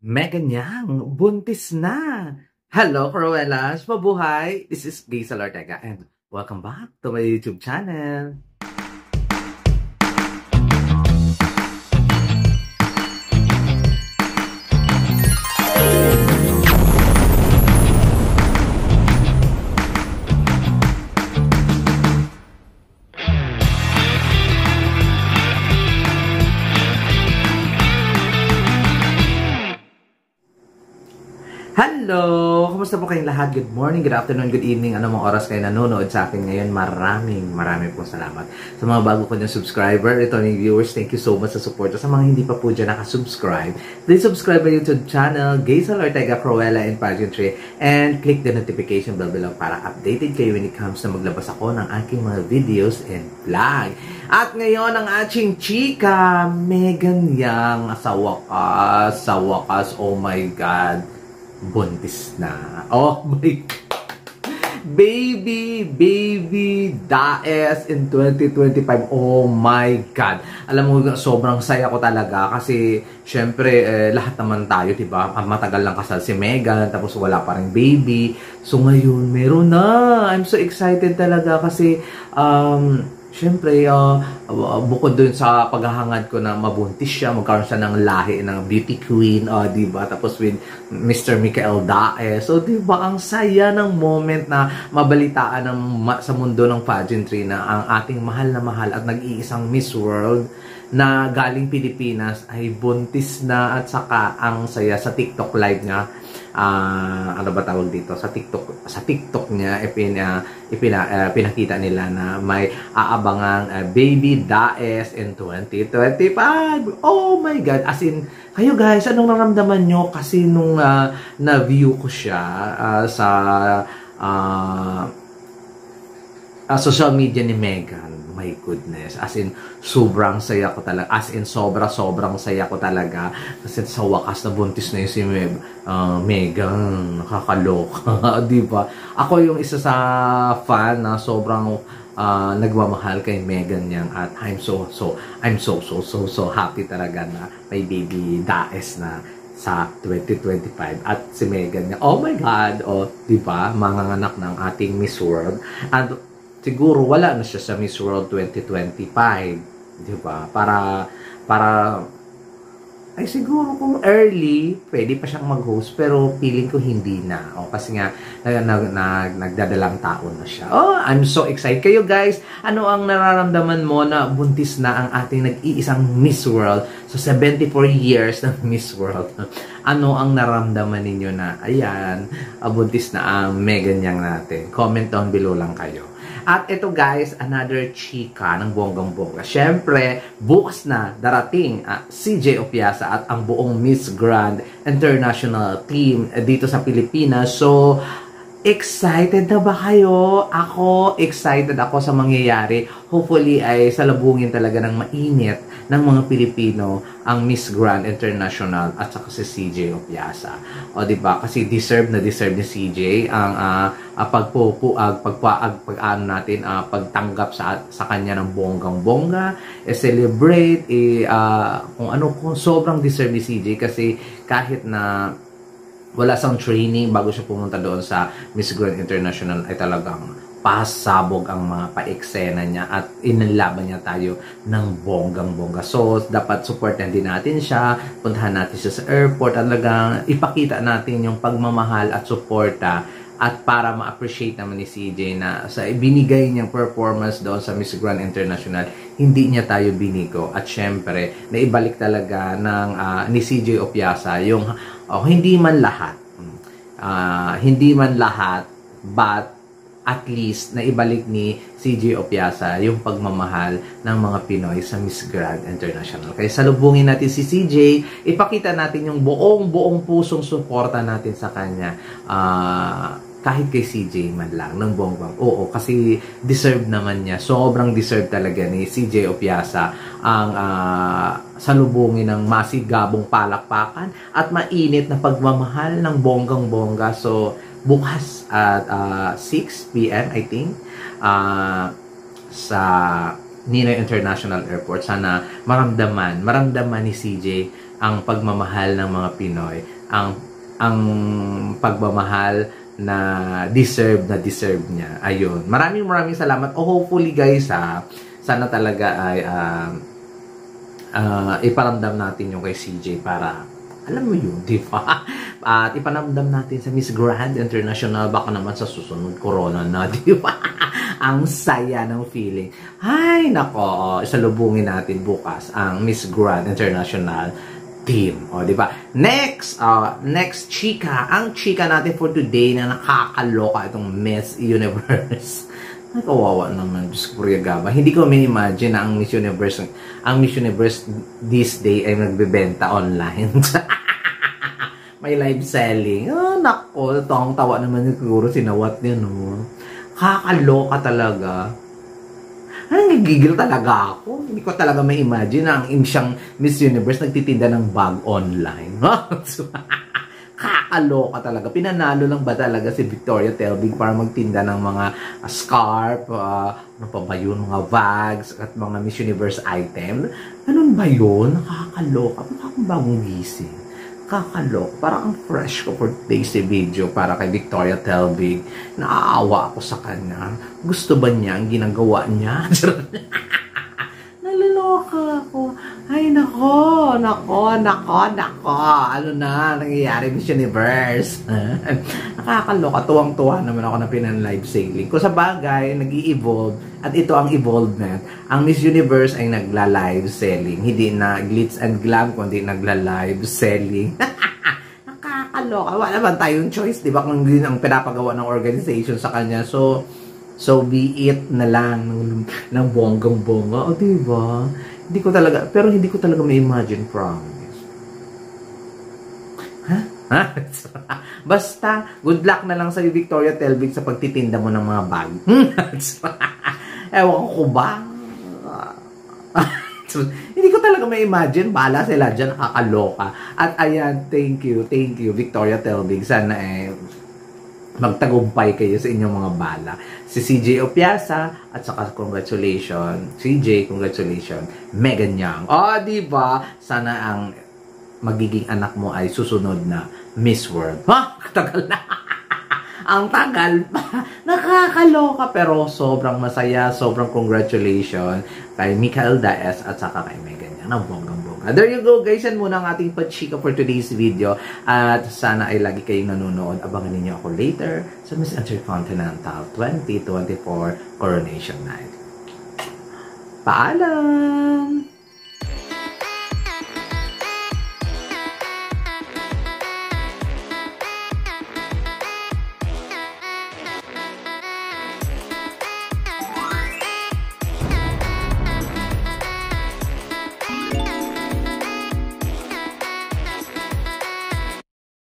Megan Yang, buntis na! Hello, Cruellas! Mabuhay! This is Gaysel Ortega and welcome back to my YouTube channel. Hello! Kumusta po kayong lahat? Good morning, good afternoon, good evening. Ano mga oras kayo nanonood sa akin ngayon? Maraming po salamat. Sa mga bago ko dyan subscriber, returning viewers, thank you so much sa support. Sa mga hindi pa po dyan nakasubscribe, please subscribe my YouTube channel, Gaysel Ortega, Cruella and Pageantry, and click the notification bell below para updated kayo when it comes na maglabas ako ng aking mga videos and vlog. At ngayon, ang ating chika, Megan Yang, sa wakas, oh my God, buntis na. Oh my baby Daes in 2025. Oh my God. Alam mo, sobrang saya ko talaga kasi syempre lahat naman tayo, diba? Matagal lang kasal si Megan tapos wala pa ring baby. So ngayon meron na. I'm so excited talaga kasi syempre, bukod dun sa paghahangad ko na mabuntis siya, magkaroon siya ng lahi ng beauty queen, diba? Tapos with Mr. Michael Daes. So, diba, ang saya ng moment na mabalitaan sa mundo ng pageantry na ang ating mahal na mahal at nag-iisang Miss World na galing Pilipinas ay buntis na, at saka ang saya sa TikTok live niya. Ano ba tawag dito? Sa TikTok niya, pinakita nila na may aabangang baby Daes in 2025. Oh my God! As in, kayo guys, anong naramdaman nyo? Kasi nung na-view ko siya sa social media ni Megan, my goodness, as in sobrang saya ko talaga, as in sobrang saya ko talaga kasi sa wakas na buntis na yung si Megan. Nakakaloka. Diba? Ako yung isa sa fan na sobrang nagmamahal kay Megan Yang, at I'm so happy talaga na may baby Daes na sa 2025 at si Megan Yang. Oh my God, diba, manganganak ng ating Miss World, and siguro wala na siya sa Miss World 2025, di ba? Para ay siguro kung early, pwede pa siyang mag-host, pero feeling ko hindi na. Kasi nga nagdadalang taon na siya. I'm so excited. Kayo guys, ano ang nararamdaman mo na buntis na ang ating nag-iisang Miss World? So 74 years ng Miss World. Ano ang naramdaman ninyo na ayan, buntis na ang Megan Yang natin? Comment down below lang kayo. At ito guys, another chika ng bonggang-bongga. Siyempre, bukas na darating CJ Opiasa at ang buong Miss Grand International team dito sa Pilipinas. So, excited na ba kayo? Ako, excited ako sa mangyayari. Hopefully ay salubungin talaga ng mainit ng mga Pilipino ang Miss Grand International at saka si CJ Opiasa. O diba? Kasi deserve ni CJ ang pagtanggap sa kanya ng bonggang-bongga, celebrate, kung sobrang deserve ni CJ kasi kahit na wala sang training bago siya pumunta doon sa Miss Grand International ay talagang pasabog ang mga pa-eksena niya at inalaban niya tayo ng bonggang-bongga. So, dapat supportan din natin siya, puntahan natin siya sa airport, talagang ipakita natin yung pagmamahal at suporta, at para ma-appreciate naman ni CJ na sa binigay niyang performance doon sa Miss Grand International, hindi niya tayo binigo. At syempre, naibalik talaga ni CJ Opiasa yung hindi man lahat, but at least naibalik ni CJ Opiasa yung pagmamahal ng mga Pinoy sa Miss Grand International. Kaya salubungin natin si CJ, ipakita natin yung buong pusong suporta natin sa kanya. Kahit kay CJ man lang, ng bongbang. Oo, kasi deserve naman niya. Sobrang deserve talaga ni CJ Opiasa ang salubungin ng masigabong palakpakan at mainit na pagmamahal ng bonggang-bongga. So, bukas at 6 p.m. I think, sa Ninoy International Airport. Sana maramdaman ni CJ ang pagmamahal ng mga Pinoy ang pagmamahal na deserve niya. Ayun. Maraming salamat. Hopefully guys sana talaga ay iparamdam natin yung kay CJ para alam mo yun, di ba? At ipanamdam natin sa Miss Grand International, baka naman sa susunod corona na, di ba? Ang saya ng feeling. Ay, nako, isalubungin natin bukas ang Miss Grand International team. O, di ba? Next chika. Ang chika natin for today na nakakaloka itong Miss Universe. Ay, kawawa naman. Diyos ko, Gaba. Hindi ko imagine na ang Miss Universe this day ay nagbebenta online. May live selling. Nako, tawang-tawa naman siguro sinawat niya, no? Kakaloka talaga. Nagigigil talaga ako. Hindi ko talaga may imagine na ang siyang Miss Universe nagtitinda ng bag online. Kakaloka talaga. Pinanalo lang ba talaga si Victoria Telvig para magtinda ng mga scarf, ano pa ba yun, mga bags, at mga Miss Universe item? Ganun ba yun? Kakaloka. Parang bagong gising. Kakaloka. Parang ang fresh ko for today's video para kay Victoria Telvig. Naaawa ako sa kanya. Gusto ba niya ang ginagawa niya? Naloloka ako. Ay, nako. Ano na, nangyayari Miss Universe. Nakakaloka. Tuwang-tuwa naman ako na pinan-live sailing. Kung sa bagay, nag-i-evolve. At ito ang evolvement. Ang Miss Universe ay nagla-live selling. Hindi na glitz and glam, kundi nagla-live selling. Nakakaloka. Wala naman tayong choice, di ba? Kung hindi ang pinapagawa ng organization sa kanya. So be it na lang ng bonggang-bongga. O, di ba? Hindi ko talaga may imagine, promise. Ha? Basta, good luck na lang sa'yo, Victoria Telvig, sa pagtitinda mo ng mga bag. Ewan ko ba? Hindi ko talaga may imagine. Bahala sila dyan, nakakaloka. At ayan, thank you, Victoria Telvig. Sana magtagumpay kayo sa inyong mga bala. Si CJ Opiasa at saka congratulations. CJ, congratulations. Megan Yang. Diba? Sana ang magiging anak mo ay susunod na Miss World. Tagal na. Ang tagal pa. Nakakaloka pero sobrang masaya, sobrang congratulations kay Michael Daes at saka kay Megan Yang. Bonggang-bongga. There you go guys. Yan muna ang ating pachika for today's video. At sana ay lagi kayong nanonood. Abangan ninyo ako later sa Miss Intercontinental 2024 Coronation Night. Paalam!